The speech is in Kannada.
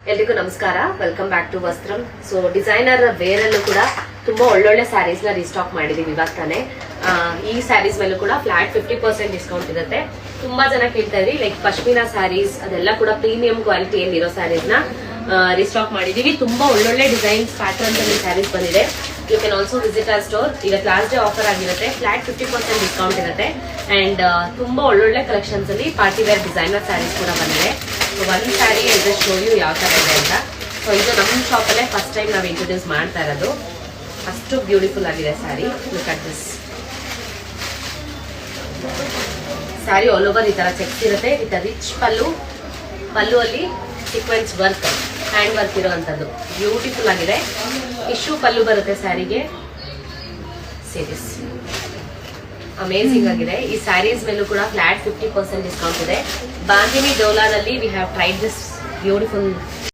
ಎಲ್ರಿಗೂ ನಮಸ್ಕಾರ, welcome back to Vastram. So designer wear ಅಲ್ಲೂ ಕೂಡ ತುಂಬಾ ಒಳ್ಳೊಳ್ಳೆ ಸ್ಯಾರೀಸ್ ನ ರೀಸ್ಟಾಕ್ ಮಾಡಿದೀವಿ ಇವಾಗ ತಾನೆ. ಈ ಸ್ಯಾರೀಸ್ ಮೇಲೂ ಕೂಡ ಫ್ಲಾಟ್ 50% ಡಿಸ್ಕೌಂಟ್ ಇರುತ್ತೆ. ತುಂಬಾ ಜನ ಕೇಳ್ತಾ ಇದ್ರಿ, ಲೈಕ್ ಪಶ್ಮಿನಾ ಸ್ಯಾರೀಸ್ ಅದೆಲ್ಲ ಕೂಡ ಪ್ರೀಮಿಯಂ ಕ್ವಾಲಿಟಿಯಲ್ಲಿ ಇರೋ ಸ್ಯಾರೀಸ್ ನ ರೀಸ್ಟಾಕ್ ಮಾಡಿದೀವಿ. ತುಂಬಾ ಒಳ್ಳೊಳ್ಳೆ ಡಿಸೈನ್ಸ್ ಪ್ಯಾಟರ್ನ್ಸ್ ಅಲ್ಲಿ ಸ್ಯಾರೀಸ್ ಬಂದಿದೆ. You can also visit our store. ಈಗ ಲಾಸ್ಟ್ ಡೇ ಆಫರ್ ಆಗಿರುತ್ತೆ, ಫ್ಲಾಟ್ 50% ಡಿಸ್ಕೌಂಟ್ ಇರುತ್ತೆ. ಅಂಡ್ ತುಂಬಾ ಒಳ್ಳೊಳ್ಳೆ ಕಲೆಕ್ಷನ್ಸ್ ಅಲ್ಲಿ ಪಾರ್ಟಿ ವೇರ್ ಡಿಸೈನರ್ ಸ್ಯಾರೀಸ್ ಕೂಡ ಬಂದಿದೆ. ಒಂದು ಸ್ಯಾರಿ ಅಂದ್ರೆ ಶೋ ಯು ಯಾವ ತರ ಇದೆ ಅಂತ. ಸೊ ಇದು ನಮ್ಮ ಶಾಪ್ ಅಲ್ಲೇ ಫಸ್ಟ್ ಟೈಮ್ ನಾವು ಇಂಟ್ರೊಡ್ಯೂಸ್ ಮಾಡ್ತಾ ಇರೋದು. ಅಷ್ಟು ಬ್ಯೂಟಿಫುಲ್ ಆಗಿದೆ sari. Look at this sari. All over ಈ ತರ ಚೆಕ್ಸ್ ಇರುತ್ತೆ ವಿತ್ ರಿಚ್ ಪಲ್ಲು ಅಲ್ಲಿ ಸೀಕ್ವೆನ್ಸ್ ವರ್ಕ್, ಹ್ಯಾಂಡ್ ವರ್ಕ್ ಇರುವಂತದ್ದು ಬ್ಯೂಟಿಫುಲ್ ಆಗಿದೆ. ಟಿಶ್ಯೂ ಪಲ್ಲು ಬರುತ್ತೆ ಸ್ಯಾರಿಗೆ. ಸೀರೀಸ್ ಅಮೇಸಿಂಗ್ ಆಗಿದೆ. ಈ ಸ್ಯಾರೀಸ್ ಮೇಲೂ ಕೂಡ ಫ್ಲಾಟ್ 50% ಡಿಸ್ಕೌಂಟ್ ಇದೆ. ಬಾಂದಿನಿ ಡೋಲಾದಲ್ಲಿ we have tried this beautiful